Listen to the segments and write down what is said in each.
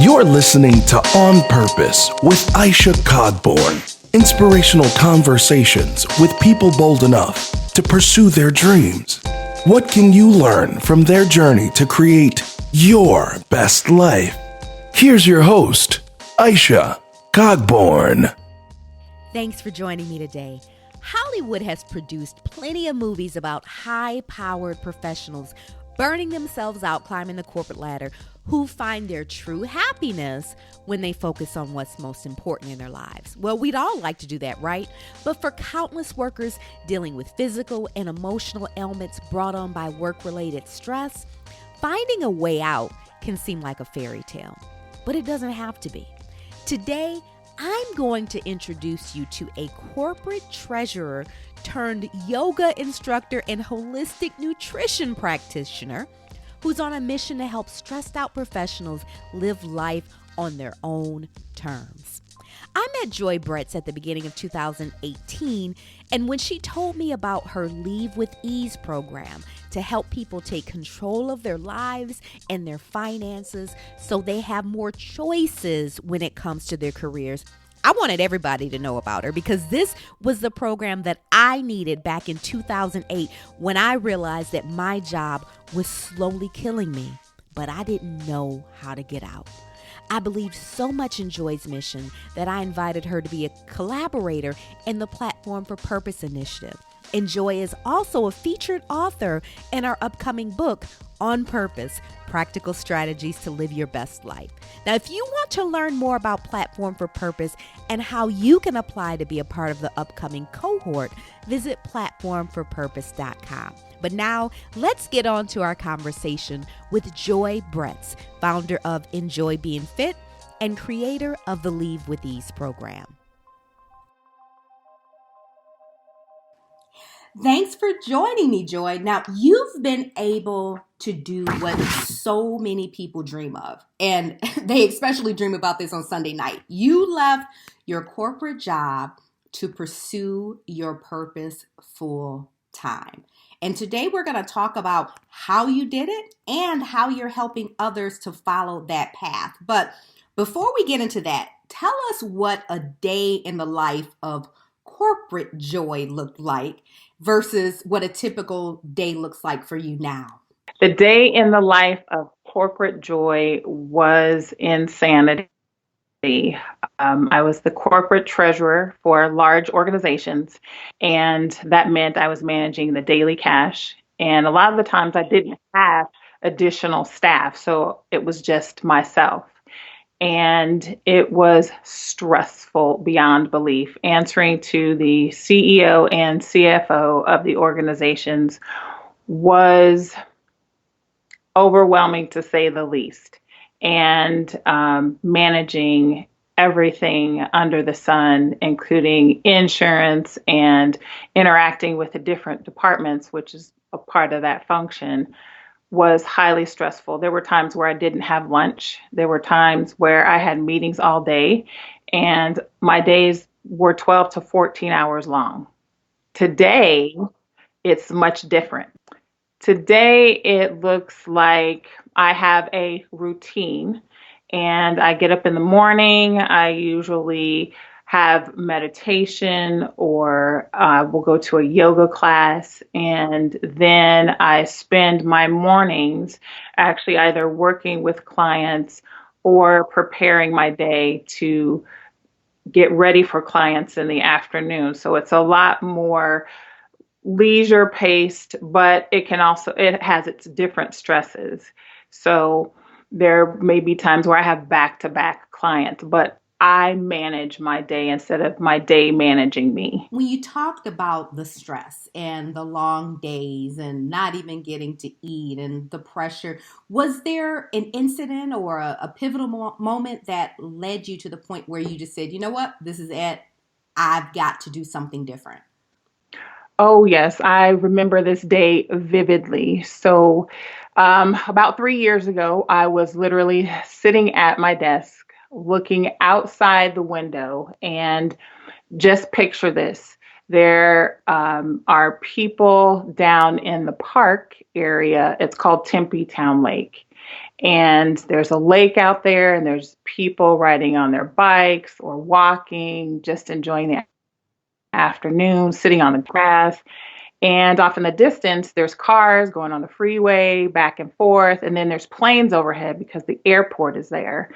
You're listening to On Purpose with Aisha Cogborn. Inspirational conversations with people bold enough to pursue their dreams. What can you learn from their journey to create your best life? Here's your host, Aisha Cogborn. Thanks for joining me today. Hollywood has produced plenty of movies about high-powered professionals burning themselves out climbing the corporate ladder who find their true happiness when they focus on what's most important in their lives. Well, we'd all like to do that, right? But for countless workers dealing with physical and emotional ailments brought on by work-related stress, finding a way out can seem like a fairy tale, but it doesn't have to be. Today, I'm going to introduce you to a corporate treasurer turned yoga instructor and holistic nutrition practitioner who's on a mission to help stressed out professionals live life on their own terms. I met Joy Bretz at the beginning of 2018, and when she told me about her Leave with Ease program to help people take control of their lives and their finances so they have more choices when it comes to their careers, I wanted everybody to know about her because this was the program that I needed back in 2008 when I realized that my job was slowly killing me, but I didn't know how to get out. I believed so much in Joy's mission that I invited her to be a collaborator in the Platform for Purpose initiative. And Joy is also a featured author in our upcoming book, On Purpose, Practical Strategies to Live Your Best Life. Now, if you want to learn more about Platform for Purpose and how you can apply to be a part of the upcoming cohort, visit platformforpurpose.com. But now, let's get on to our conversation with Joy Bretz, founder of nJoyBnFIT and creator of the Leave with Ease program. Thanks for joining me, Joy. Now, you've been able to do what so many people dream of, and they especially dream about this on Sunday night. You left your corporate job to pursue your purpose full time. And today we're going to talk about how you did it and how you're helping others to follow that path. But before we get into that, tell us what a day in the life of corporate Joy looked like versus what a typical day looks like for you now. The day in the life of corporate Joy was insanity. I was the corporate treasurer for large organizations, and that meant I was managing the daily cash. And a lot of the times I didn't have additional staff, so it was just myself. And it was stressful beyond belief. Answering to the CEO and CFO of the organizations was overwhelming, to say the least. And managing everything under the sun, including insurance and interacting with the different departments, which is a part of that function, was highly stressful. There were times where I didn't have lunch. There were times where I had meetings all day, and my days were 12 to 14 hours long. Today, it's much different. Today, it looks like I have a routine, and I get up in the morning. I usually have meditation, or we'll go to a yoga class, and then I spend my mornings actually either working with clients or preparing my day to get ready for clients in the afternoon. So it's a lot more leisure paced, but it has its different stresses. So there may be times where I have back-to-back clients, but I manage my day instead of my day managing me. When you talked about the stress and the long days and not even getting to eat and the pressure, was there an incident or a pivotal moment that led you to the point where you just said, you know what, this is it, I've got to do something different? Oh, yes. I remember this day vividly. So about 3 years ago, I was literally sitting at my desk looking outside the window, and just picture this. There are people down in the park area. It's called Tempe Town Lake. And there's a lake out there, and there's people riding on their bikes or walking, just enjoying the afternoon, sitting on the grass. And off in the distance, there's cars going on the freeway back and forth. And then there's planes overhead because the airport is there.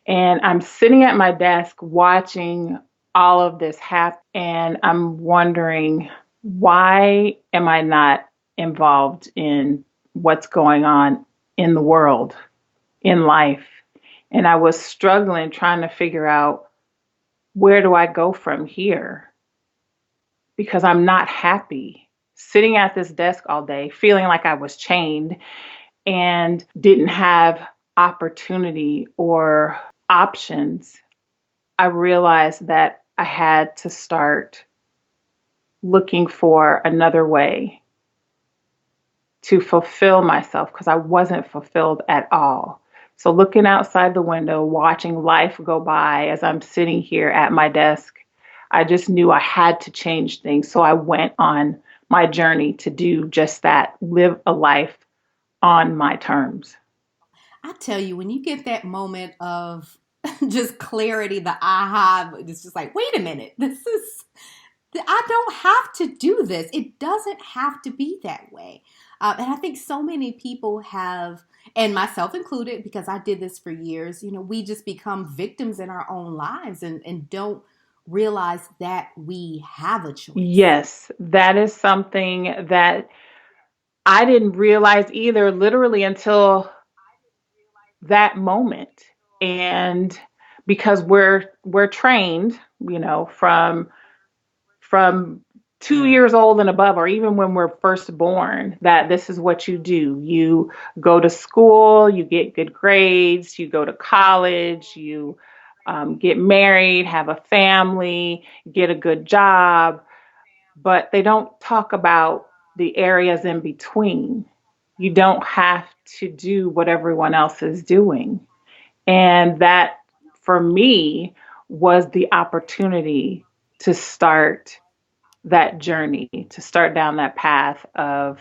And I'm sitting at my desk watching all of this happen. And I'm wondering, why am I not involved in what's going on in the world, in life? And I was struggling trying to figure out, where do I go from here? Because I'm not happy sitting at this desk all day, feeling like I was chained and didn't have opportunity or options. I realized that I had to start looking for another way to fulfill myself, because I wasn't fulfilled at all. So looking outside the window, watching life go by as I'm sitting here at my desk, I just knew I had to change things. So I went on my journey to do just that, live a life on my terms. I tell you, when you get that moment of just clarity, the aha, it's just like, wait a minute, I don't have to do this. It doesn't have to be that way. And I think so many people have, and myself included, because I did this for years, we just become victims in our own lives and don't realize that we have a choice. Yes, that is something that I didn't realize either, literally until that moment. And because we're trained, from 2 years old and above, or even when we're first born, that this is what you do. You go to school, you get good grades, you go to college, you get married, have a family, get a good job, but they don't talk about the areas in between. You don't have to do what everyone else is doing. And that, for me, was the opportunity to start that journey, to start down that path of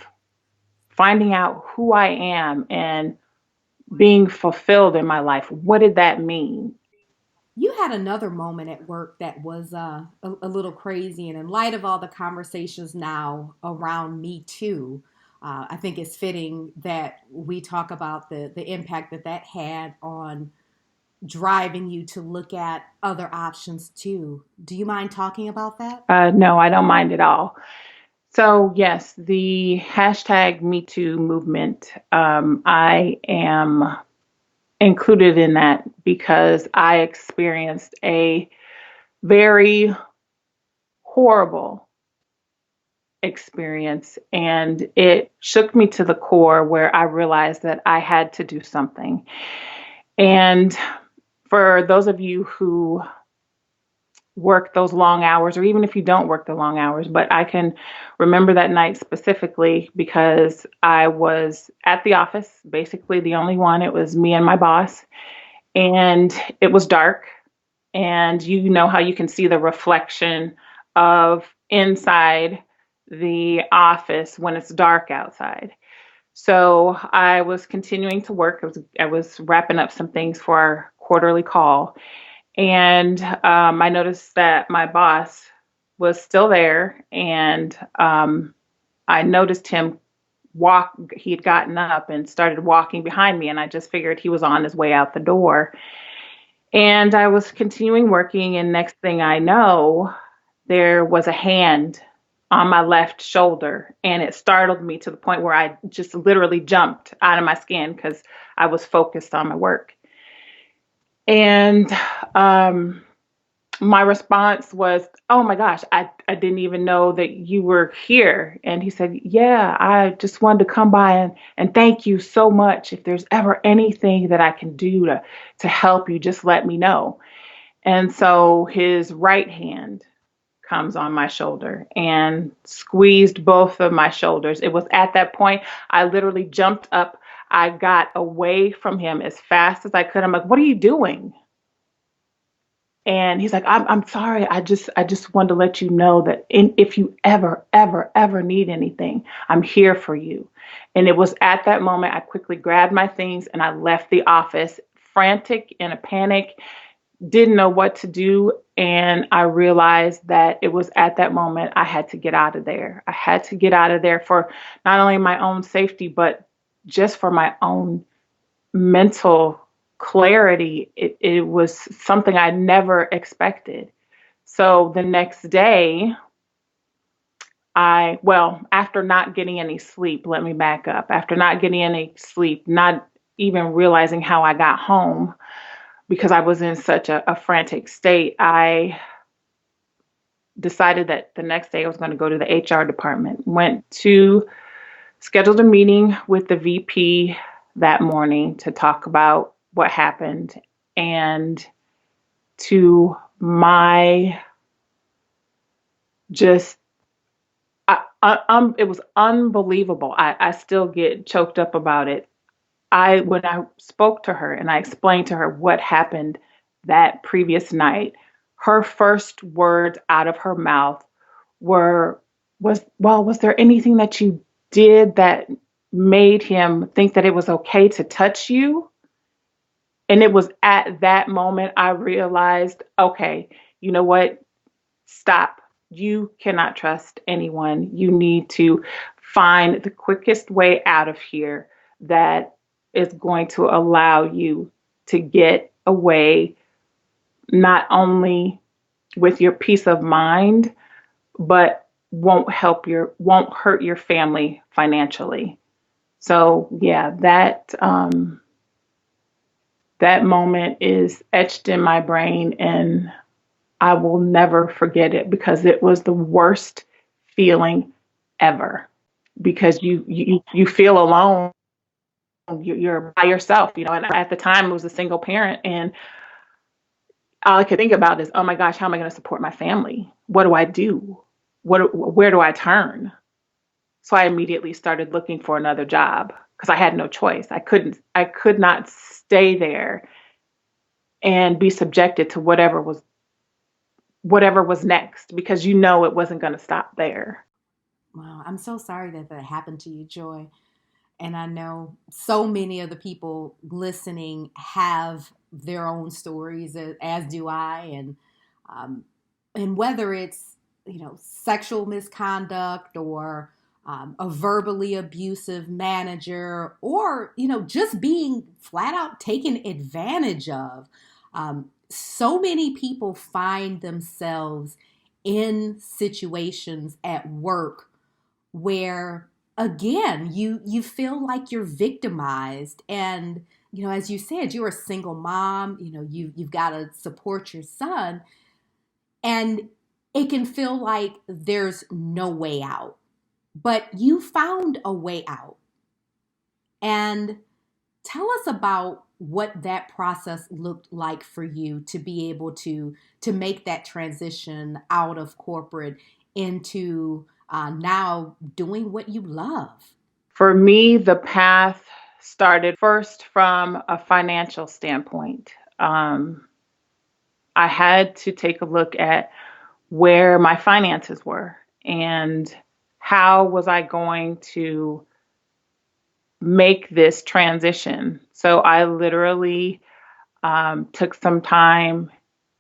finding out who I am and being fulfilled in my life. What did that mean? You had another moment at work that was a little crazy. And in light of all the conversations now around Me Too, I think it's fitting that we talk about the impact that had on driving you to look at other options too. Do you mind talking about that? No, I don't mind at all. So, yes, the hashtag Me Too movement, I am included in that because I experienced a very horrible experience, and it shook me to the core, where I realized that I had to do something. And for those of you who work those long hours, or even if you don't work the long hours, but I can remember that night specifically because I was at the office, basically the only one. It was me and my boss, and it was dark. And you know how you can see the reflection of inside the office when it's dark outside. So I was continuing to work. I was wrapping up some things for our quarterly call. And I noticed that my boss was still there. And I noticed him walk. He had gotten up and started walking behind me. And I just figured he was on his way out the door. And I was continuing working. And next thing I know, there was a hand on my left shoulder. And it startled me to the point where I just literally jumped out of my skin because I was focused on my work. And my response was, "Oh my gosh, I didn't even know that you were here." And he said, "Yeah, I just wanted to come by and thank you so much. If there's ever anything that I can do to help you, just let me know." And so his right hand comes on my shoulder and squeezed both of my shoulders. It was at that point I literally jumped up. I got away from him as fast as I could. I'm like, "What are you doing?" And he's like, I'm sorry. I just wanted to let you know that if you ever need anything, I'm here for you. And it was at that moment I quickly grabbed my things and I left the office, frantic, in a panic, didn't know what to do. And I realized that it was at that moment I had to get out of there. I had to get out of there for not only my own safety, but just for my own mental clarity. It was something I never expected. So the next day, after not getting any sleep, let me back up. After not getting any sleep, not even realizing how I got home because I was in such a frantic state, I decided that the next day I was going to go to the HR department. Scheduled a meeting with the VP that morning to talk about what happened. And to my just, it was unbelievable. I still get choked up about it. When I spoke to her and I explained to her what happened that previous night, her first words out of her mouth was there anything that you did that made him think that it was okay to touch you? And it was at that moment I realized, okay, you know what? Stop. You cannot trust anyone. You need to find the quickest way out of here that is going to allow you to get away, not only with your peace of mind, but won't hurt your family financially. So yeah, that moment is etched in my brain, and I will never forget it because it was the worst feeling ever. Because you feel alone, you're by yourself, And at the time, I was a single parent, and all I could think about is, oh my gosh, how am I going to support my family? What do I do? Where do I turn? So I immediately started looking for another job because I had no choice. I could not stay there and be subjected to whatever was next, because it wasn't going to stop there. Wow, I'm so sorry that that happened to you, Joy. And I know so many of the people listening have their own stories, as do I. Um, and whether it's, sexual misconduct or a verbally abusive manager, or, just being flat out taken advantage of, so many people find themselves in situations at work where, again, you feel like you're victimized. And as you said, you're a single mom. You've got to support your son, and it can feel like there's no way out, but you found a way out. And tell us about what that process looked like for you to be able to make that transition out of corporate into now doing what you love. For me, the path started first from a financial standpoint. I had to take a look at where my finances were and how was I going to make this transition. So I literally took some time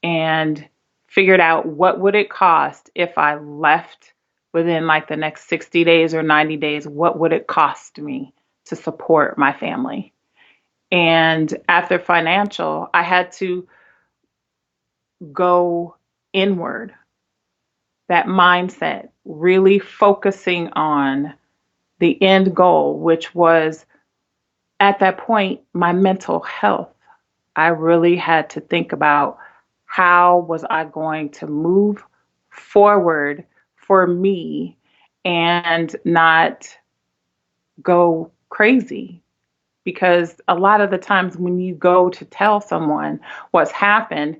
and figured out what would it cost if I left within like the next 60 days or 90 days. What would it cost me to support my family? And after financial, I had to go inward, that mindset, really focusing on the end goal, which was at that point, my mental health. I really had to think about how was I going to move forward for me and not go crazy. Because a lot of the times when you go to tell someone what's happened,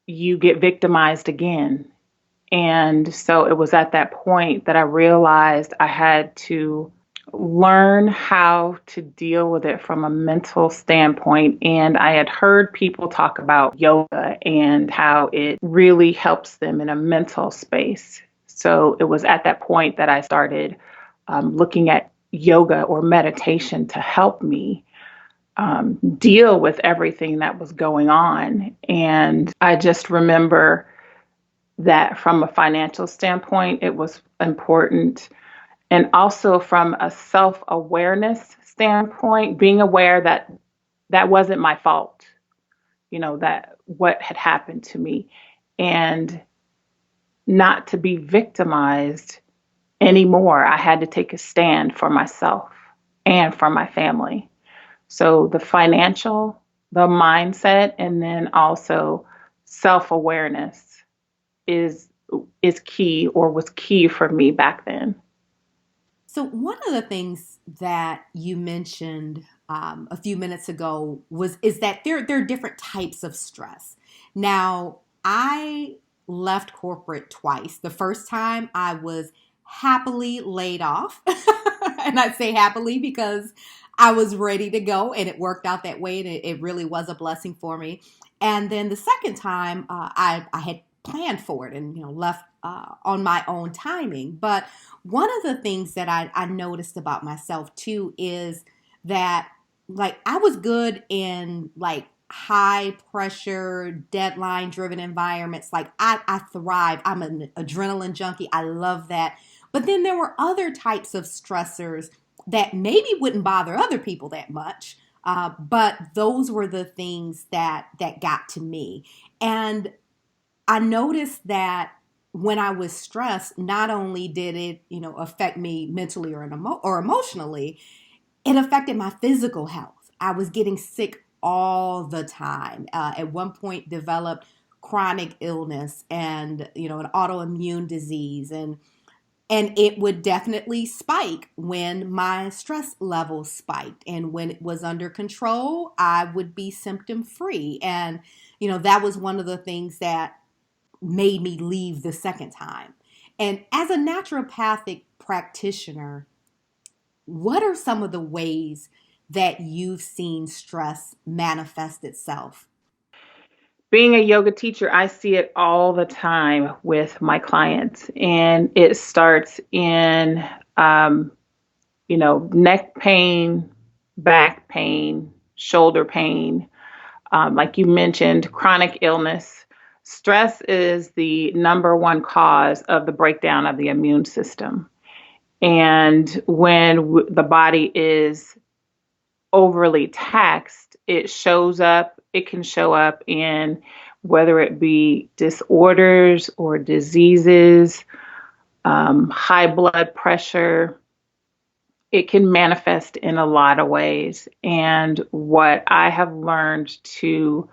you get victimized again. And so it was at that point that I realized I had to learn how to deal with it from a mental standpoint. And I had heard people talk about yoga and how it really helps them in a mental space. So it was at that point that I started looking at yoga or meditation to help me deal with everything that was going on. And I just remember that from a financial standpoint, it was important. And also from a self-awareness standpoint, being aware that that wasn't my fault, that what had happened to me, and not to be victimized anymore. I had to take a stand for myself and for my family. So the financial, the mindset, and then also self-awareness is is key, or was key for me back then. So one of the things that you mentioned a few minutes ago is that there are different types of stress. Now, I left corporate twice. The first time I was happily laid off, and I say happily because I was ready to go, and it worked out that way, and it really was a blessing for me. And then the second time, I had planned for it and left on my own timing, but one of the things that I noticed about myself too is that like I was good in like high pressure, deadline driven environments. Like I thrive. I'm an adrenaline junkie. I love that. But then there were other types of stressors that maybe wouldn't bother other people that much. But those were the things that got to me. And I noticed that when I was stressed, not only did it, affect me mentally or emotionally, it affected my physical health. I was getting sick all the time. At one point, developed chronic illness and an autoimmune disease, and it would definitely spike when my stress levels spiked. And when it was under control, I would be symptom free. And that was one of the things that made me leave the second time. And as a naturopathic practitioner, what are some of the ways that you've seen stress manifest itself? Being a yoga teacher, I see it all the time with my clients, and it starts in, neck pain, back pain, shoulder pain, like you mentioned, chronic illness. Stress is the number one cause of the breakdown of the immune system. And when the body is overly taxed, it can show up in whether it be disorders or diseases, high blood pressure. It can manifest in a lot of ways. And what I have learned to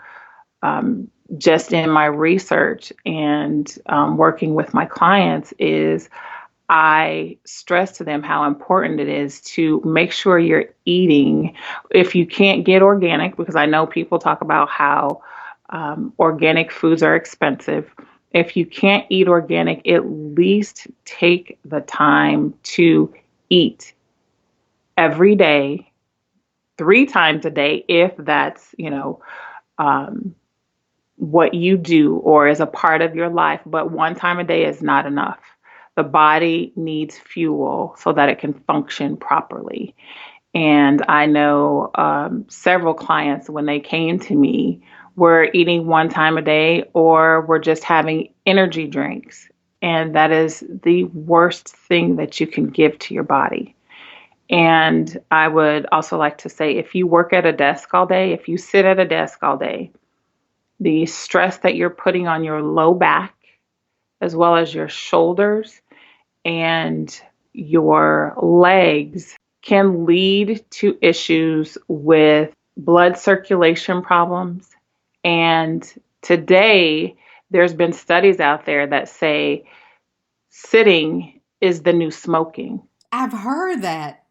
just in my research and working with my clients is I stress to them how important it is to make sure you're eating. If you can't get organic, because I know people talk about how organic foods are expensive. If you can't eat organic, at least take the time to eat every day, 3 times a day, if that's, what you do or is a part of your life. But 1 time a day is not enough. The body needs fuel so that it can function properly. And I know several clients, when they came to me, were eating 1 time a day or were just having energy drinks. And that is the worst thing that you can give to your body. And I would also like to say, if you work at a desk all day, if you sit at a desk all day, the stress that you're putting on your low back, as well as your shoulders and your legs, can lead to issues with blood circulation problems. And today, there's been studies out there that say sitting is the new smoking. I've heard that.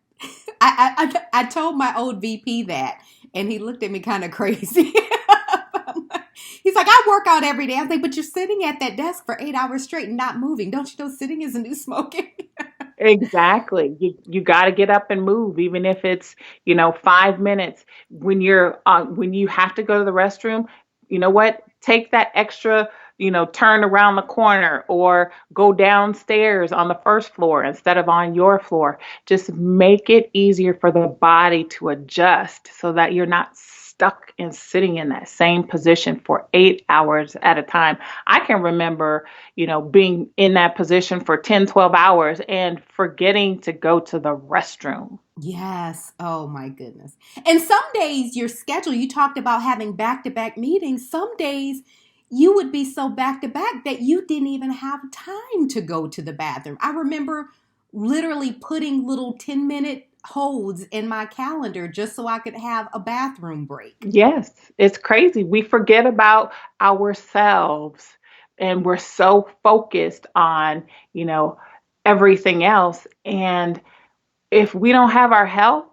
I told my old VP that, and he looked at me kind of crazy. He's like, I work out every day. I was like, but you're sitting at that desk for 8 hours straight and not moving. Don't you know sitting is a new smoking? Exactly. You got to get up and move, even if it's 5 minutes. When you have to go to the restroom, you know what? Take that extra, turn around the corner or go downstairs on the first floor instead of on your floor. Just make it easier for the body to adjust so that you're not stuck and sitting in that same position for 8 hours at a time. I can remember being in that position for 10, 12 hours and forgetting to go to the restroom. Yes. Oh my goodness. And some days your schedule, you talked about having back-to-back meetings. Some days you would be so back-to-back that you didn't even have time to go to the bathroom. I remember literally putting little 10-minute holds in my calendar just so I could have a bathroom break. Yes, it's crazy. We forget about ourselves and we're so focused on, everything else. And if we don't have our health,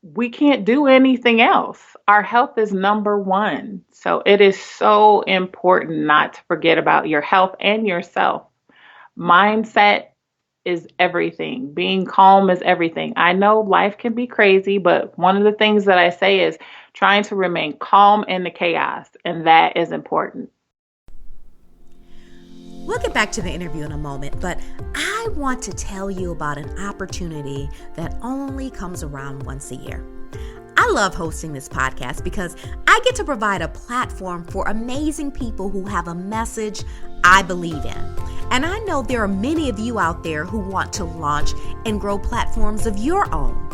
we can't do anything else. Our health is number one. So it is so important not to forget about your health and yourself. Mindset is everything. Being calm is everything. I know life can be crazy, but one of the things that I say is trying to remain calm in the chaos, and that is important. We'll get back to the interview in a moment, but I want to tell you about an opportunity that only comes around once a year. I love hosting this podcast because I get to provide a platform for amazing people who have a message I believe in. And I know there are many of you out there who want to launch and grow platforms of your own.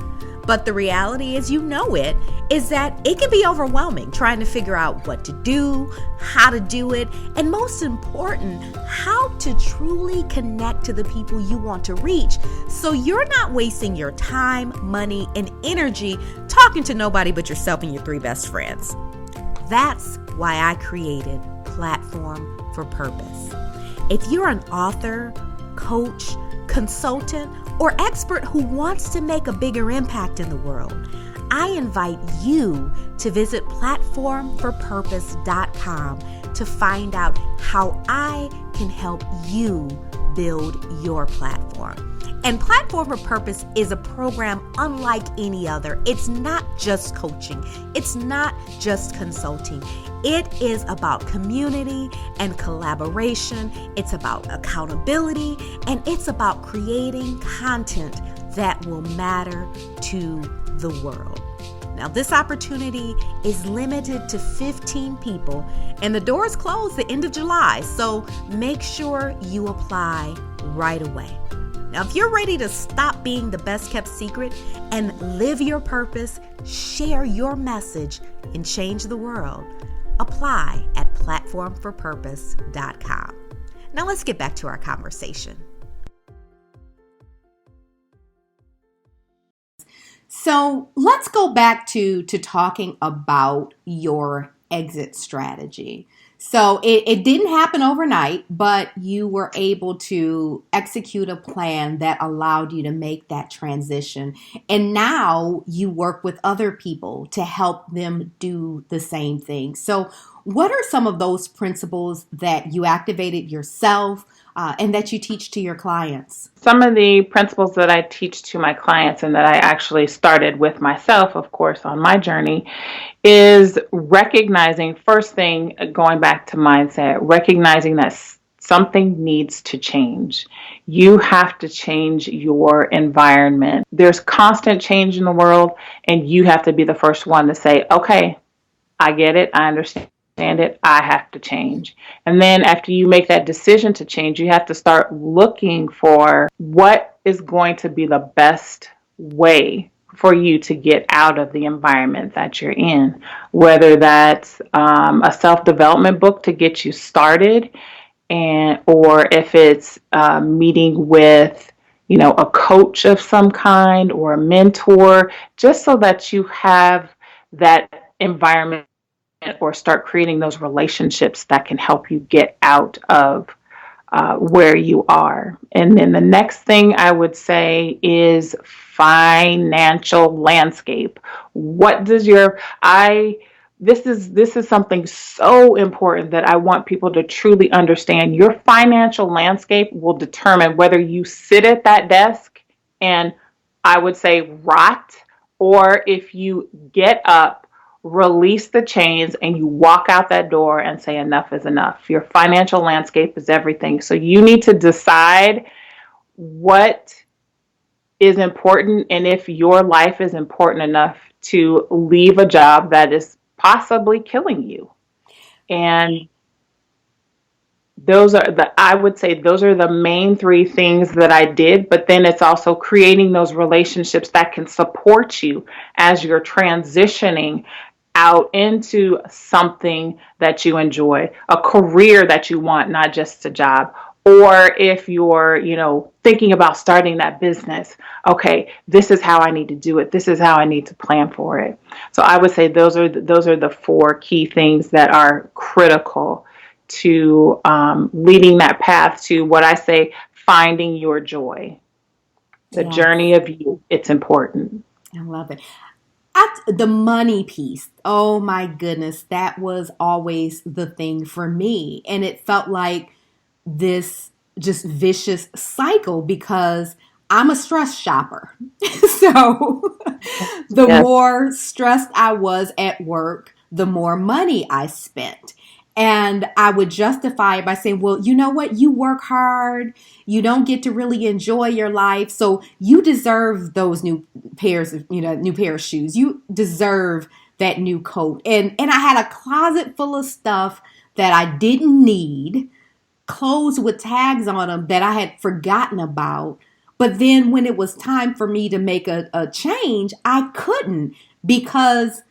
But the reality is, is that it can be overwhelming trying to figure out what to do, how to do it, and most important, how to truly connect to the people you want to reach so you're not wasting your time, money, and energy talking to nobody but yourself and your 3 best friends. That's why I created Platform for Purpose. If you're an author, coach, consultant, or expert who wants to make a bigger impact in the world, I invite you to visit platformforpurpose.com to find out how I can help you build your platform. And Platform for Purpose is a program unlike any other. It's not just coaching. It's not just consulting. It is about community and collaboration. It's about accountability, and it's about creating content that will matter to the world. Now, this opportunity is limited to 15 people, and the doors close the end of July, so make sure you apply right away. Now, if you're ready to stop being the best kept secret and live your purpose, share your message, and change the world, apply at platformforpurpose.com. Now, let's get back to our conversation. So let's go back to talking about your exit strategy. So it didn't happen overnight, but you were able to execute a plan that allowed you to make that transition. And now you work with other people to help them do the same thing. So what are some of those principles that you activated yourself and that you teach to your clients? Some of the principles that I teach to my clients and that I actually started with myself, of course, on my journey, is recognizing, first thing, going back to mindset, recognizing that something needs to change. You have to change your environment. There's constant change in the world, and you have to be the first one to say, okay, I get it, I understand it, I have to change. And then after you make that decision to change, you have to start looking for what is going to be the best way for you to get out of the environment that you're in, whether that's a self-development book to get you started, or if it's meeting with a coach of some kind or a mentor, just so that you have that environment or start creating those relationships that can help you get out of where you are. And then the next thing I would say is financial landscape. I this is something so important that I want people to truly understand. Your financial landscape will determine whether you sit at that desk and, I would say, rot, or if you get up, release the chains, and you walk out that door and say enough is enough. Your financial landscape is everything. So you need to decide what is important, and if your life is important enough to leave a job that is possibly killing you. And I would say those are the main three things that I did. But then it's also creating those relationships that can support you as you're transitioning out into something that you enjoy, a career that you want, not just a job. Or if you're, thinking about starting that business, okay, this is how I need to do it. This is how I need to plan for it. So I would say those are the four key things that are critical to leading that path to what I say, finding your joy. The Yes, journey of you, it's important. I love it. The money piece, oh my goodness, that was always the thing for me. And it felt like this just vicious cycle because I'm a stress shopper. So the Yes. more stressed I was at work, the more money I spent. And I would justify it by saying, well, you know what? You work hard. You don't get to really enjoy your life. So you deserve those new pair of shoes. You deserve that new coat. And I had a closet full of stuff that I didn't need, clothes with tags on them that I had forgotten about. But then when it was time for me to make a change, I couldn't because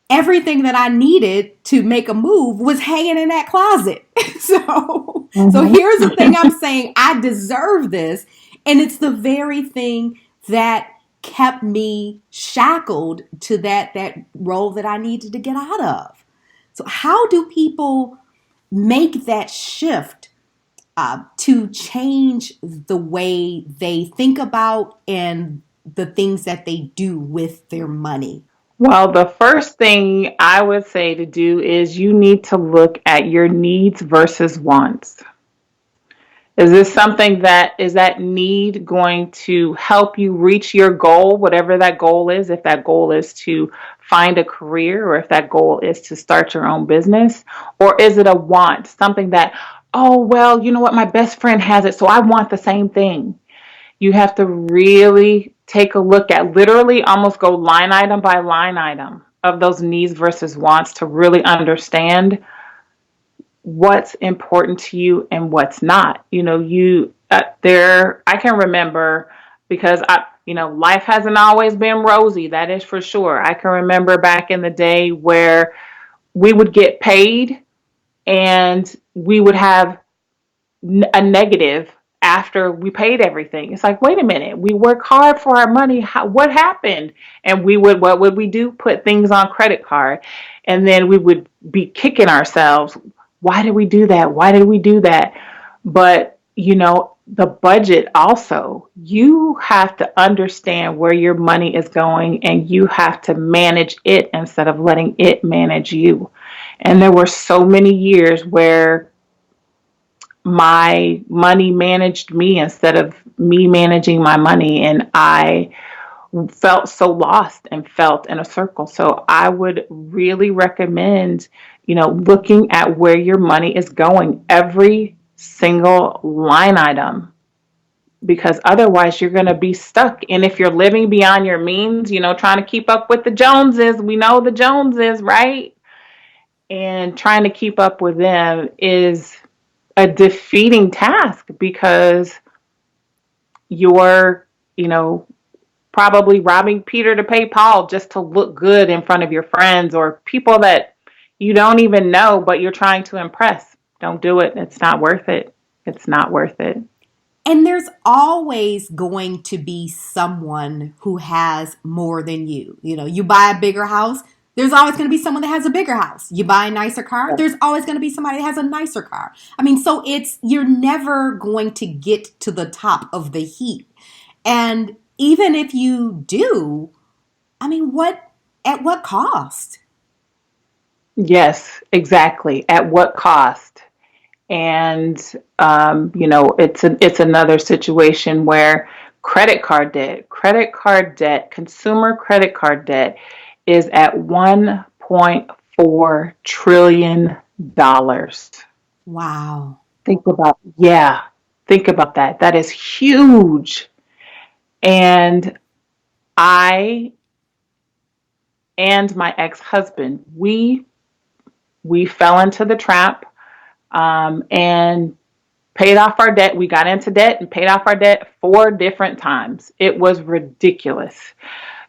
everything that I needed to make a move was hanging in that closet. So Mm-hmm. here's the thing I'm saying. I deserve this. And it's the very thing that kept me shackled to that role that I needed to get out of. So how do people make that shift to change the way they think about and the things that they do with their money? Well, the first thing I would say to do is you need to look at your needs versus wants. Is this something that is that need going to help you reach your goal, whatever that goal is? If that goal is to find a career, or if that goal is to start your own business, or is it a want, something that, oh, well, you know what, my best friend has it, so I want the same thing. You have to really take a look at, literally almost go line item by line item of those needs versus wants to really understand what's important to you and what's not. I can remember, because life hasn't always been rosy. That is for sure. I can remember back in the day where we would get paid and we would have a negative after we paid everything. It's like, wait a minute, we work hard for our money. What happened? And what would we do? Put things on credit card. And then we would be kicking ourselves. Why did we do that? Why did we do that? But, the budget also, you have to understand where your money is going, and you have to manage it instead of letting it manage you. And there were so many years where my money managed me instead of me managing my money. And I felt so lost and felt in a circle. So I would really recommend, looking at where your money is going, every single line item, because otherwise you're going to be stuck. And if you're living beyond your means, trying to keep up with the Joneses, we know the Joneses, right? And trying to keep up with them is a defeating task, because you're, probably robbing Peter to pay Paul just to look good in front of your friends or people that you don't even know, but you're trying to impress. Don't do it. It's not worth it. It's not worth it. And there's always going to be someone who has more than you. You buy a bigger house, there's always going to be someone that has a bigger house. You buy a nicer car, there's always going to be somebody that has a nicer car. So you're never going to get to the top of the heap. And even if you do, at what cost? Yes, exactly. At what cost? And it's another situation where consumer credit card debt is at $1.4 trillion. Wow. Yeah, think about that. That is huge. And I and my ex-husband, we fell into the trap, and paid off our debt. We got into debt and paid off our debt 4 different times. It was ridiculous.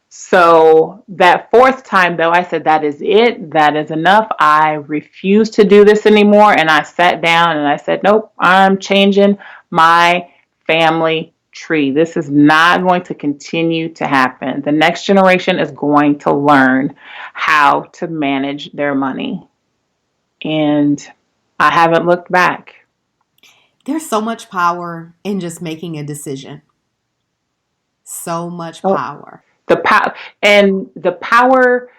So that fourth time, though, I said, that is it. That is enough. I refuse to do this anymore. And I sat down and I said, nope, I'm changing my family tree. This is not going to continue to happen. The next generation is going to learn how to manage their money. And I haven't looked back. There's so much power in just making a decision. So much Oh, power. the power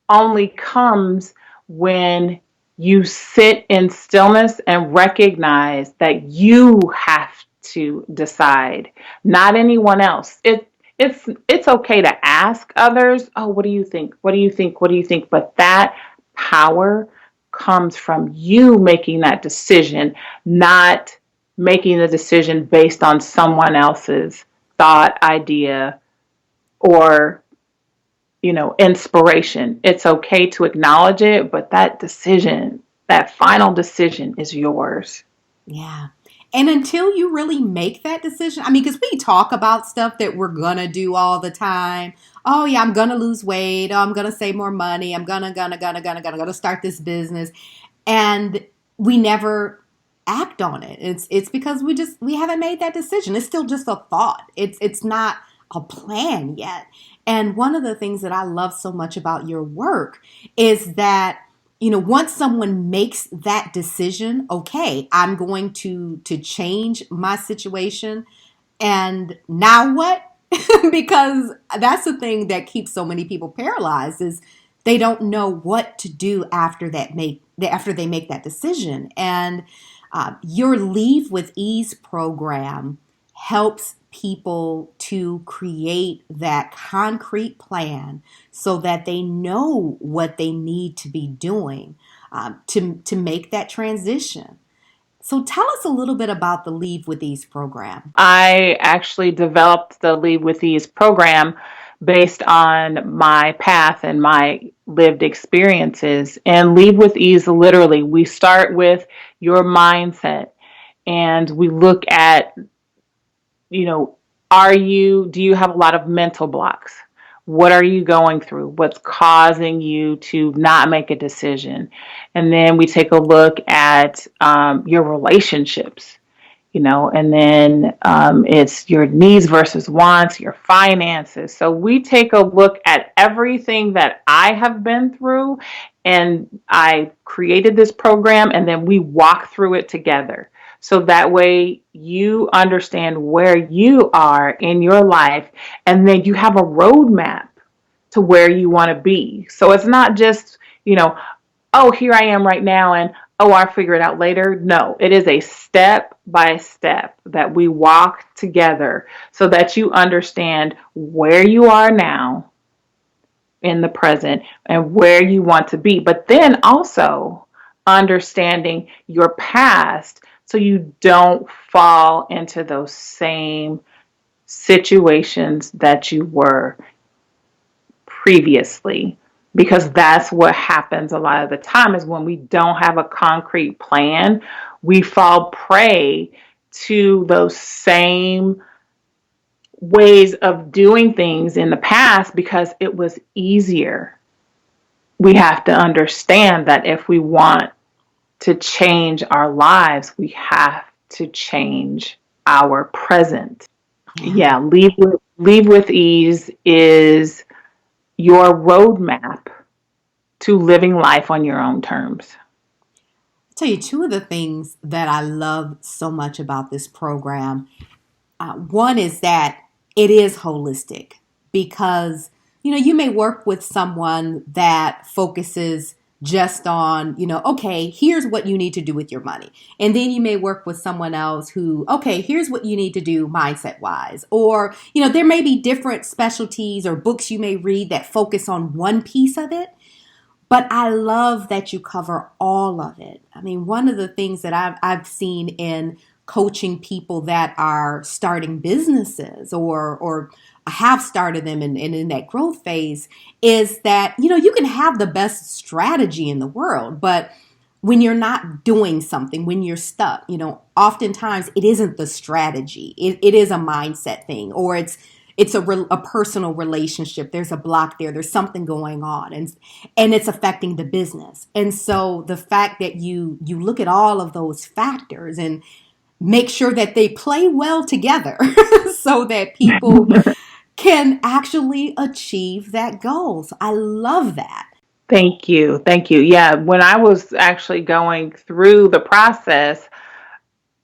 only comes when you sit in stillness and recognize that you have to decide, not anyone else. It's okay to ask others, oh, what do you think? What do you think? What do you think? But that power comes from you making that decision, not making the decision based on someone else's thought, idea, or inspiration. It's okay to acknowledge it, but that final decision is yours. Yeah. And until you really make that decision, I mean, because we talk about stuff that we're going to do all the time. Oh, yeah, I'm going to lose weight. Oh, I'm going to save more money. I'm going to start this business. And we never act on it. It's because we haven't made that decision. It's still just a thought. It's not a plan yet. And one of the things that I love so much about your work is that once someone makes that decision, okay, I'm going to change my situation. And now what? Because that's the thing that keeps so many people paralyzed is they don't know what to do after they make that decision. And your Leave with Ease program helps people to create that concrete plan so that they know what they need to be doing to make that transition. So tell us a little bit about the Leave with Ease program. I actually developed the Leave with Ease program based on my path and my lived experiences. And Leave with Ease, literally, we start with your mindset and we look at, you know, do you have a lot of mental blocks? What are you going through? What's causing you to not make a decision? And then we take a look at your relationships, and then it's your needs versus wants, your finances. So we take a look at everything that I have been through, and I created this program, and then we walk through it together. So that way you understand where you are in your life, and then you have a roadmap to where you want to be. So it's not just, oh, here I am right now, and oh, I'll figure it out later. No, it is a step by step that we walk together so that you understand where you are now in the present and where you want to be. But then also understanding your past so you don't fall into those same situations that you were previously, because that's what happens a lot of the time is when we don't have a concrete plan, we fall prey to those same ways of doing things in the past because it was easier. We have to understand that if we want to change our lives, we have to change our present. Yeah. Yeah, leave with ease is your roadmap to living life on your own terms. I'll tell you two of the things that I love so much about this program. One is that it is holistic because, you may work with someone that focuses just on, okay, here's what you need to do with your money. And then you may work with someone else who, okay, here's what you need to do mindset wise. Or, there may be different specialties or books you may read that focus on one piece of it. But I love that you cover all of it. I mean, one of the things that I've seen in coaching people that are starting businesses or have started them and in that growth phase is that, you can have the best strategy in the world, but when you're not doing something, when you're stuck, oftentimes it isn't the strategy. It is a mindset thing, or it's a personal relationship. There's a block there. There's something going on, and it's affecting the business. And so the fact that you look at all of those factors and make sure that they play well together so that people can actually achieve that goal. So I love that. Thank you. Thank you. Yeah, when I was actually going through the process,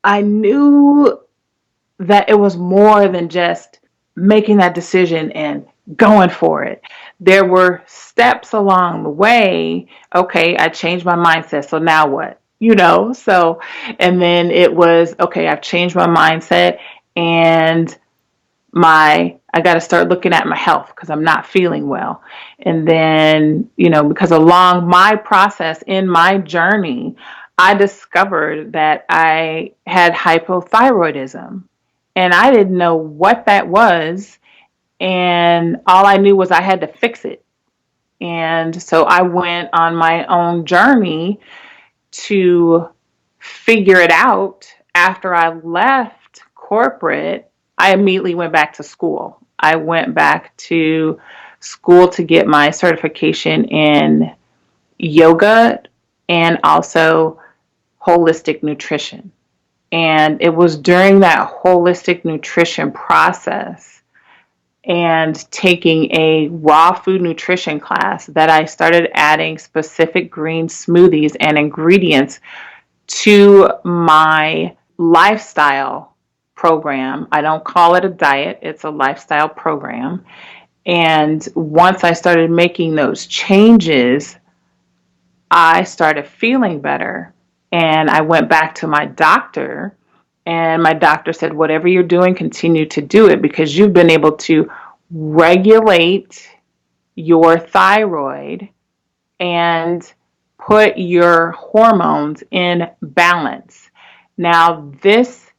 I knew that it was more than just making that decision and going for it. There were steps along the way. Okay, I changed my mindset. So now what? So, and then it was, okay, I've changed my mindset and I got to start looking at my health because I'm not feeling well. And then, because along my process in my journey, I discovered that I had hypothyroidism and I didn't know what that was. And all I knew was I had to fix it. And so I went on my own journey to figure it out. After I left corporate, I immediately went back to school. I went back to school to get my certification in yoga and also holistic nutrition. And it was during that holistic nutrition process and taking a raw food nutrition class that I started adding specific green smoothies and ingredients to my lifestyle program. I don't call it a diet, it's a lifestyle program. And once I started making those changes, I started feeling better. And I went back to my doctor, and my doctor said, whatever you're doing, continue to do it because you've been able to regulate your thyroid and put your hormones in balance. Now, this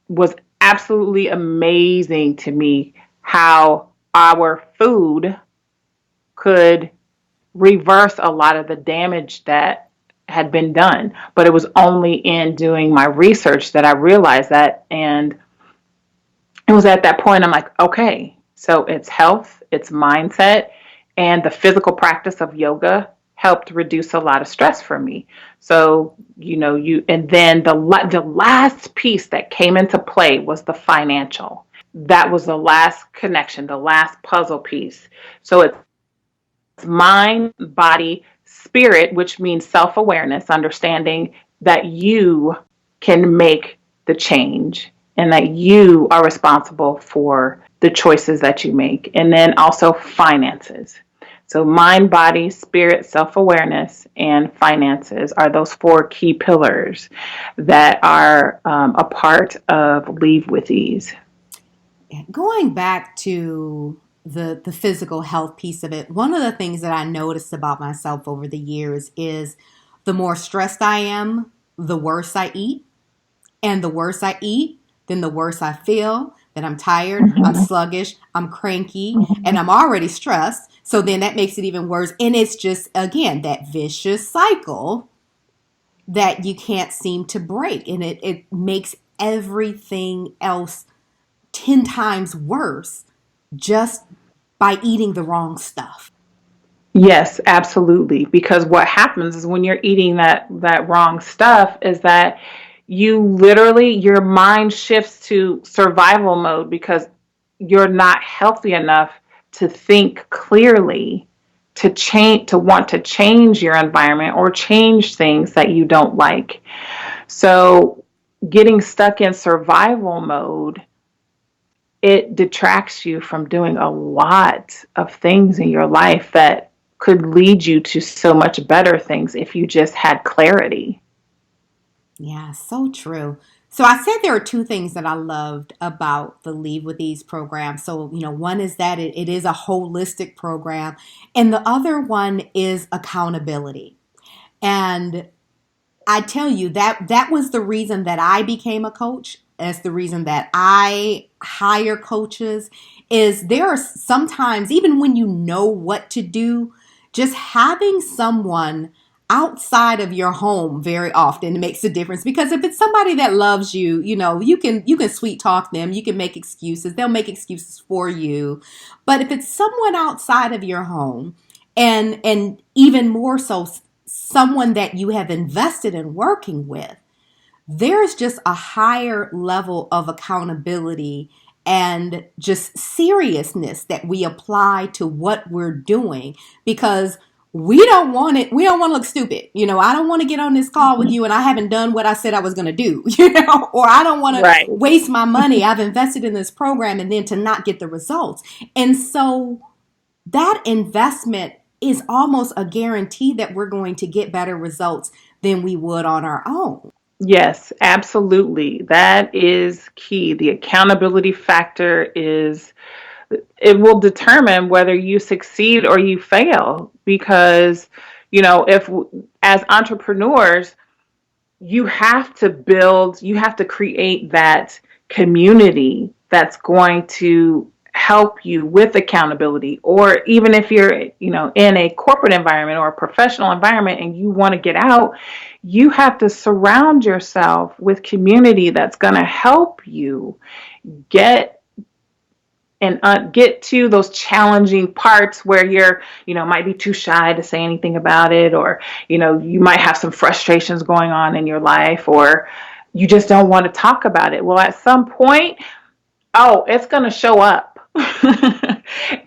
was absolutely amazing to me how our food could reverse a lot of the damage that had been done. But it was only in doing my research that I realized that. And it was at that point I'm like, okay, so it's health, it's mindset, and the physical practice of yoga helped reduce a lot of stress for me. So, and then the last piece that came into play was the financial. That was the last connection, the last puzzle piece. So it's mind, body, spirit, which means self-awareness, understanding that you can make the change and that you are responsible for the choices that you make. And then also finances. So mind, body, spirit, self-awareness, and finances are those 4 key pillars that are a part of Leave with Ease. Going back to the physical health piece of it, one of the things that I noticed about myself over the years is the more stressed I am, the worse I eat. And the worse I eat, then the worse I feel, that I'm tired, I'm sluggish, I'm cranky, and I'm already stressed. So then that makes it even worse. And it's just, again, that vicious cycle that you can't seem to break. And it makes everything else 10 times worse just by eating the wrong stuff. Yes, absolutely. Because what happens is when you're eating that wrong stuff is that your mind shifts to survival mode because you're not healthy enough to think clearly, to want to change your environment or change things that you don't like. So getting stuck in survival mode, it detracts you from doing a lot of things in your life that could lead you to so much better things if you just had clarity. Yeah, so true. So I said there are two things that I loved about the Leave with Ease program. So, one is that it is a holistic program, and the other one is accountability. And I tell you that was the reason that I became a coach. That's the reason that I hire coaches is there are sometimes, even when you know what to do, just having someone outside of your home very often makes a difference, because if it's somebody that loves you, you can sweet talk them, you can make excuses, they'll make excuses for you. But if it's someone outside of your home, and even more so someone that you have invested in working with, there's just a higher level of accountability and just seriousness that we apply to what we're doing, because we don't want it. We don't want to look stupid. I don't want to get on this call with you and I haven't done what I said I was going to do, or I don't want to waste my money. I've invested in this program and then to not get the results. And so that investment is almost a guarantee that we're going to get better results than we would on our own. Yes, absolutely. That is key. The accountability factor it will determine whether you succeed or you fail, because, if as entrepreneurs, you have to create that community that's going to help you with accountability. Or even if you're, in a corporate environment or a professional environment and you want to get out, you have to surround yourself with community that's going to help you get to those challenging parts where you're, might be too shy to say anything about it, or, you might have some frustrations going on in your life, or you just don't want to talk about it. Well, at some point, it's going to show up.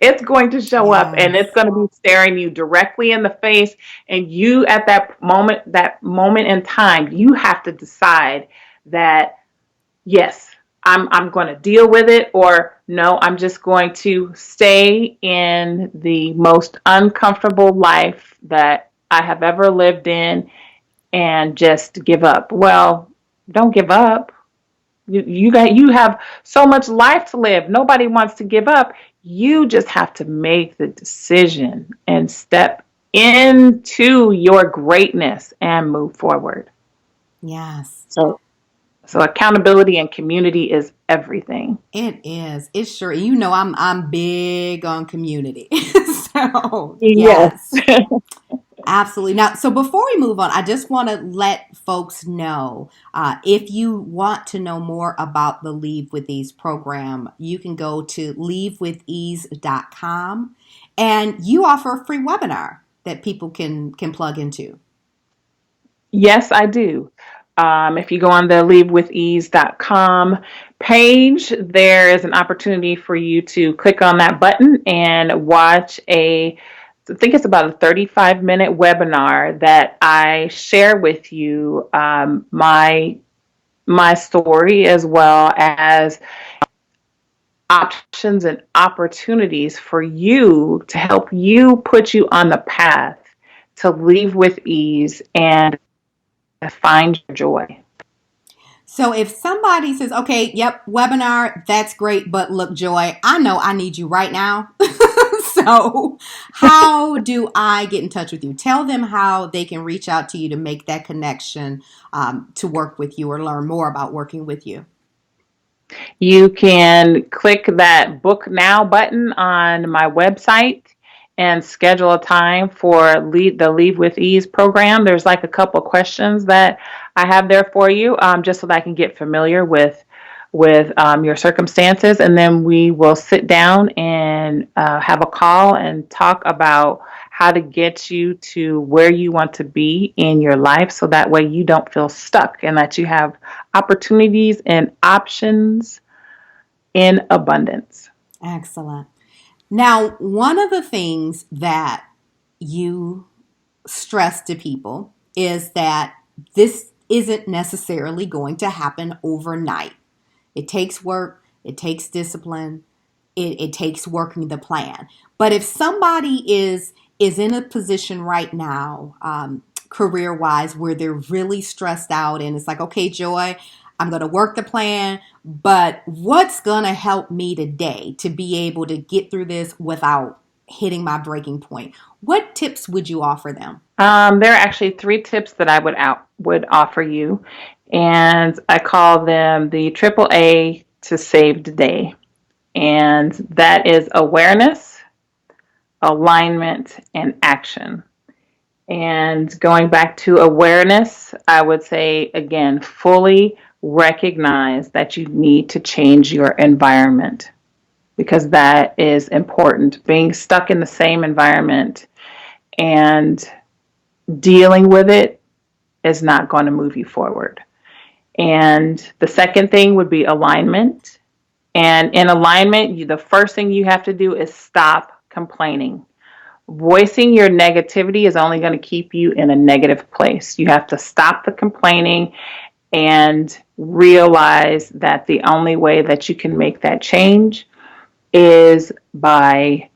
It's going to show up, and it's going to be staring you directly in the face. And you, at that moment in time, you have to decide that, yes, I'm going to deal with it, or no, I'm just going to stay in the most uncomfortable life that I have ever lived in and just give up. Well, don't give up. You have so much life to live. Nobody wants to give up. You just have to make the decision and step into your greatness and move forward. Yes. So accountability and community is everything. It is. It's sure. I'm big on community. So Yes. Absolutely. Now, so before we move on, I just want to let folks know, if you want to know more about the Leave with Ease program, you can go to leavewithease.com, and you offer a free webinar that people can plug into. Yes, I do. If you go on the leavewithease.com page, there is an opportunity for you to click on that button and watch I think it's about a 35-minute webinar that I share with you my story, as well as options and opportunities for you to help you put you on the path to leave with ease and find your joy. So if somebody says, okay, yep, webinar, that's great, but look, Joy, I know I need you right now. So how do I get in touch with you? Tell them how they can reach out to you to make that connection, to work with you or learn more about working with you. You can click that book now button on my website and schedule a time for the Leave with Ease program. There's like a couple questions that I have there for you, just so that I can get familiar with your circumstances, and then we will sit down and have a call and talk about how to get you to where you want to be in your life, so that way you don't feel stuck and that you have opportunities and options in abundance. Excellent. Now, one of the things that you stress to people is that this isn't necessarily going to happen overnight. It takes work, it takes discipline, it takes working the plan. But if somebody is is in a position right now, career wise, where they're really stressed out and it's like, okay, Joy, I'm going to work the plan, but what's going to help me today to be able to get through this without hitting my breaking point? What tips would you offer them? There are actually 3 tips that I would offer you, and I call them the triple A to save the day. And that is awareness, alignment, and action. And going back to awareness, I would say, again, fully recognize that you need to change your environment because that is important. Being stuck in the same environment and dealing with it is not going to move you forward. And the second thing would be alignment. And in alignment, the first thing you have to do is stop complaining. Voicing your negativity is only going to keep you in a negative place. You have to stop the complaining and realize that the only way that you can make that change is by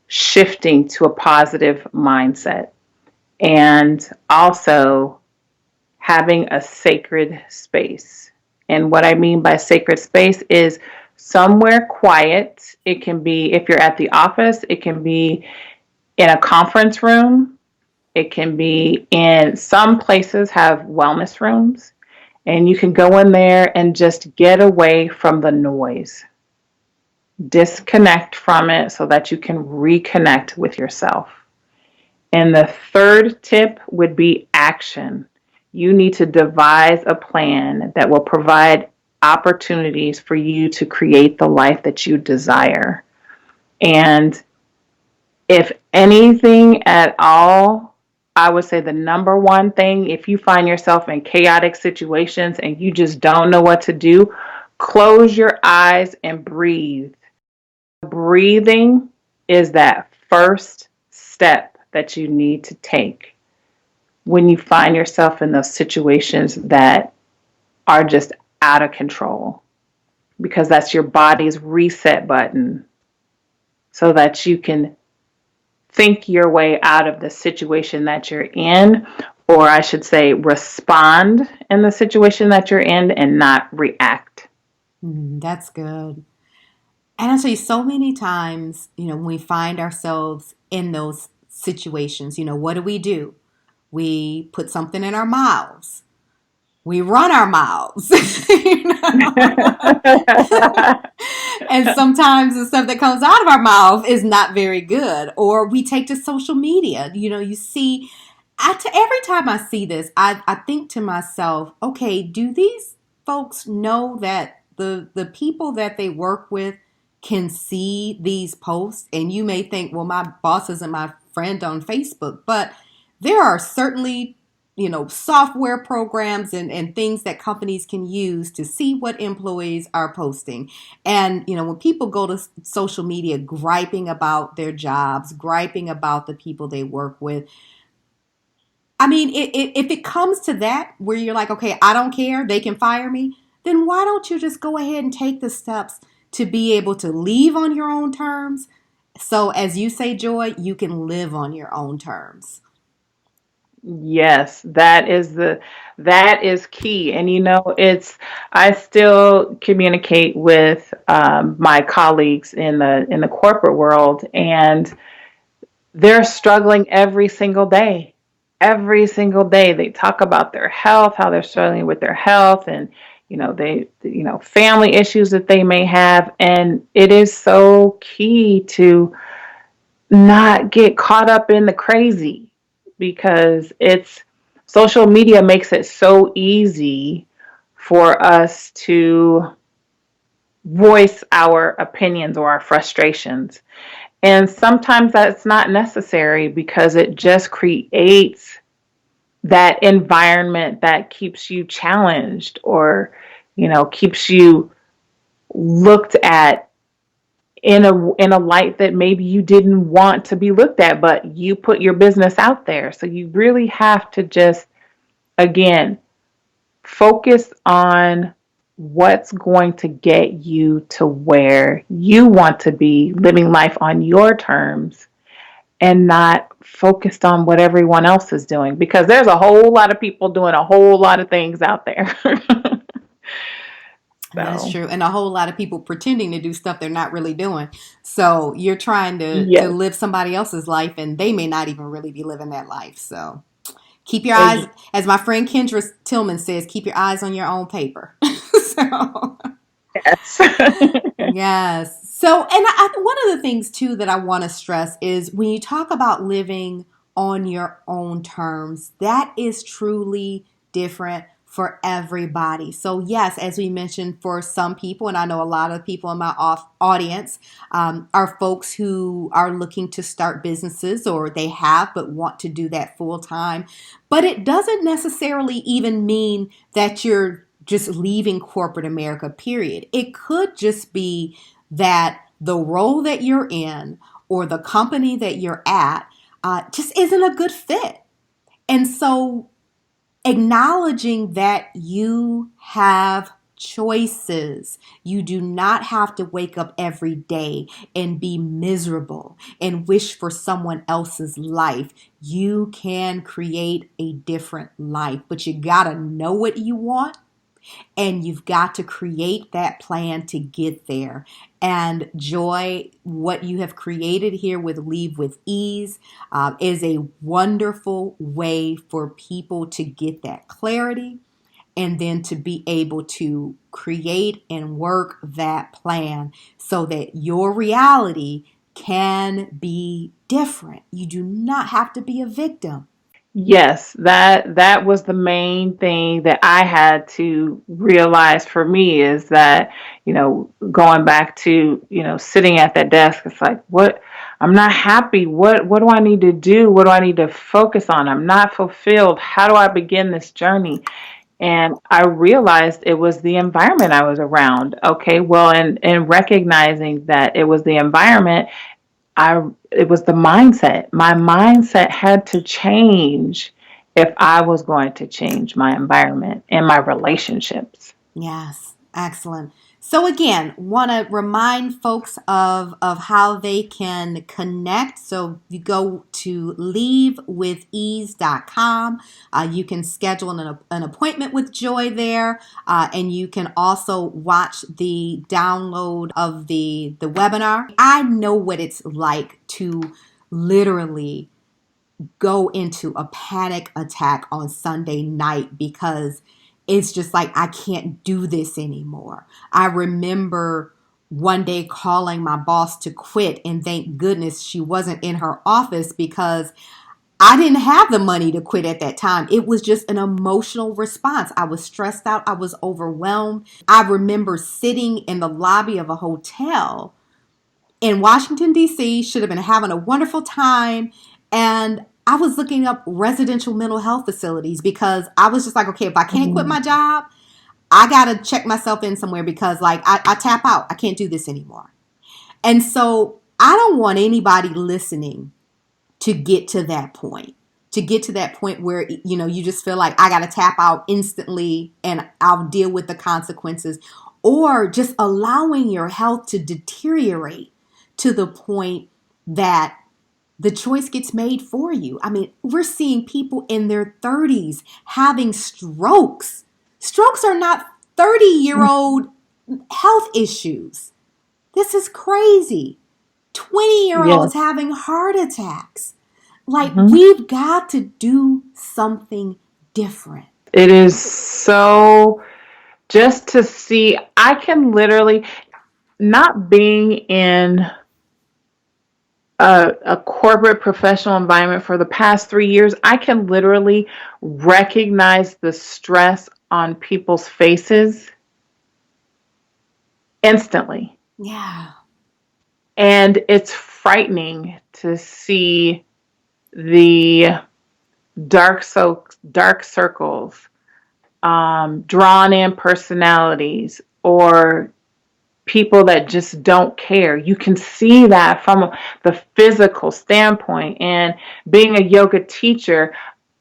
shifting to a positive mindset and also having a sacred space. And what I mean by sacred space is somewhere quiet. It can be, if you're at the office, it can be in a conference room. It can be in some places have wellness rooms, and you can go in there and just get away from the noise. Disconnect from it so that you can reconnect with yourself. And the third tip would be action. You need to devise a plan that will provide opportunities for you to create the life that you desire. And if anything at all, I would say the number one thing, if you find yourself in chaotic situations and you just don't know what to do, close your eyes and breathe. Breathing is that first step that you need to take when you find yourself in those situations that are just out of control, because that's your body's reset button so that you can think your way out of the situation that you're in, or I should say respond in the situation that you're in and not react. That's good. And I say so many times, when we find ourselves in those situations, what do? We put something in our mouths. We run our mouths. And sometimes the stuff that comes out of our mouth is not very good. Or we take to social media. You see, every time I see this, I think to myself, okay, do these folks know that the people that they work with can see these posts? And you may think, well, my boss isn't my friend on Facebook, but there are certainly, software programs and things that companies can use to see what employees are posting. And, when people go to social media griping about their jobs, griping about the people they work with, I mean, if it comes to that where you're like, okay, I don't care, they can fire me, then why don't you just go ahead and take the steps to be able to leave on your own terms? So as you say, Joy, you can live on your own terms. Yes, that is key. And I still communicate with my colleagues in the corporate world, and they're struggling every single day. Every single day they talk about their health, how they're struggling with their health, and family issues that they may have. And it is so key to not get caught up in the crazy, because social media makes it so easy for us to voice our opinions or our frustrations. And sometimes that's not necessary, because it just creates that environment that keeps you challenged, or, keeps you looked at in a light that maybe you didn't want to be looked at, but you put your business out there. So you really have to just, again, focus on what's going to get you to where you want to be, living life on your terms, and not focused on what everyone else is doing, because there's a whole lot of people doing a whole lot of things out there. That's So, true. And a whole lot of people pretending to do stuff they're not really doing. So you're trying to yes, live somebody else's life and they may not even really be living that life. So keep your eyes, ex- as my friend Kendra Tillman says, keep your eyes on your own paper. So yes. yes. So, and one of the things too that I want to stress is when you talk about living on your own terms, that is truly different for everybody. So, yes, as we mentioned, for some people, and I know a lot of people in my audience are folks who are looking to start businesses, or they have but want to do that full time. But it doesn't necessarily even mean that you're just leaving corporate America, period. It could just be that the role that you're in or the company that you're at just isn't a good fit. And so acknowledging that you have choices. You do not have to wake up every day and be miserable and wish for someone else's life. You can create a different life, but you got to know what you want. And you've got to create that plan to get there. And Joy, what you have created here with Leave with Ease is a wonderful way for people to get that clarity and then to be able to create and work that plan so that your reality can be different. You do not have to be a victim. Yes, that was the main thing that I had to realize for me, is that, going back to, sitting at that desk, it's like, what, I'm not happy. What do I need to do? What do I need to focus on? I'm not fulfilled. How do I begin this journey? And I realized it was the environment I was around. Okay, well, and recognizing that it was the environment, it was the mindset. My mindset had to change if I was going to change my environment and my relationships. Yes, excellent. So again, want to remind folks of how they can connect. So you go to leavewithease.com. You can schedule an appointment with Joy there, and you can also watch the download of the webinar. I know what it's like to literally go into a panic attack on Sunday night because it's just like, I can't do this anymore. I remember one day calling my boss to quit, and thank goodness she wasn't in her office because I didn't have the money to quit at that time. It was just an emotional response. I was stressed out. I was overwhelmed. I remember sitting in the lobby of a hotel in Washington, D.C., should have been having a wonderful time. And I was looking up residential mental health facilities because I was just like, okay, if I can't quit my job, I got to check myself in somewhere because like I tap out. I can't do this anymore. And so I don't want anybody listening to get to that point. To get to that point where, you just feel like I got to tap out instantly and I'll deal with the consequences, or just allowing your health to deteriorate to the point that the choice gets made for you. I mean, we're seeing people in their 30s having strokes. Strokes are not 30-year-old health issues. This is crazy. 20-year-olds Yes. having heart attacks. Like, Mhm. we've got to do something different. It is so, just to see, I can literally, not being in a corporate professional environment for the past 3 years, I can literally recognize the stress on people's faces instantly. Yeah. And it's frightening to see the dark circles, drawn in personalities, or people that just don't care. You can see that from the physical standpoint. And being a yoga teacher,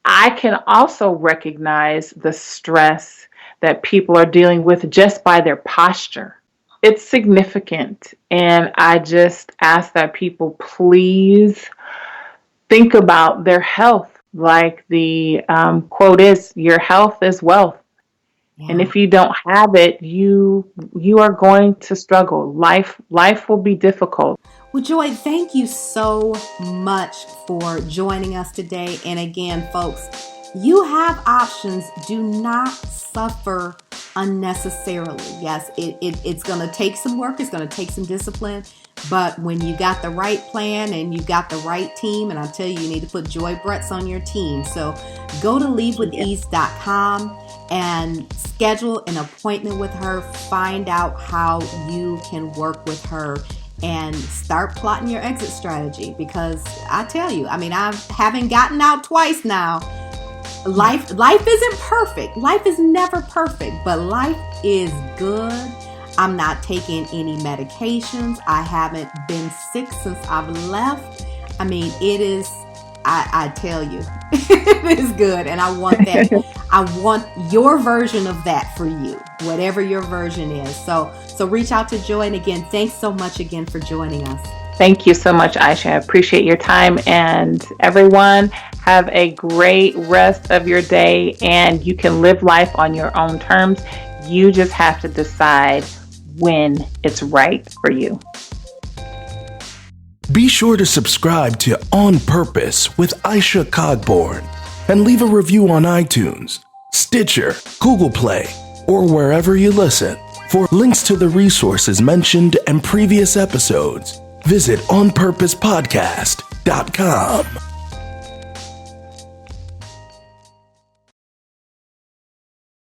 I can also recognize the stress that people are dealing with just by their posture. It's significant. And I just ask that people please think about their health. Like the quote is, your health is wealth. Yeah. And if you don't have it, you are going to struggle. Life will be difficult. Well, Joy, thank you so much for joining us today. And again, folks, you have options. Do not suffer unnecessarily. Yes, it's going to take some work. It's going to take some discipline. But when you got the right plan and you got the right team, and I tell you, you need to put Joy Bretz on your team. So go to leadwithease.com and schedule an appointment with her. Find out how you can work with her and start plotting your exit strategy. Because I tell you, I mean, having gotten out twice now, life isn't perfect. Life is never perfect, but life is good. I'm not taking any medications. I haven't been sick since I've left. I mean, it is, I tell you, it is good. And I want that. I want your version of that for you, whatever your version is. So reach out to Joy. And again, thanks so much again for joining us. Thank you so much, Aisha. I appreciate your time. And everyone, have a great rest of your day. And you can live life on your own terms. You just have to decide when it's right for you. Be sure to subscribe to On Purpose with Aisha Cogborn and leave a review on iTunes, Stitcher, Google Play, or wherever you listen. For links to the resources mentioned and previous episodes, visit onpurposepodcast.com.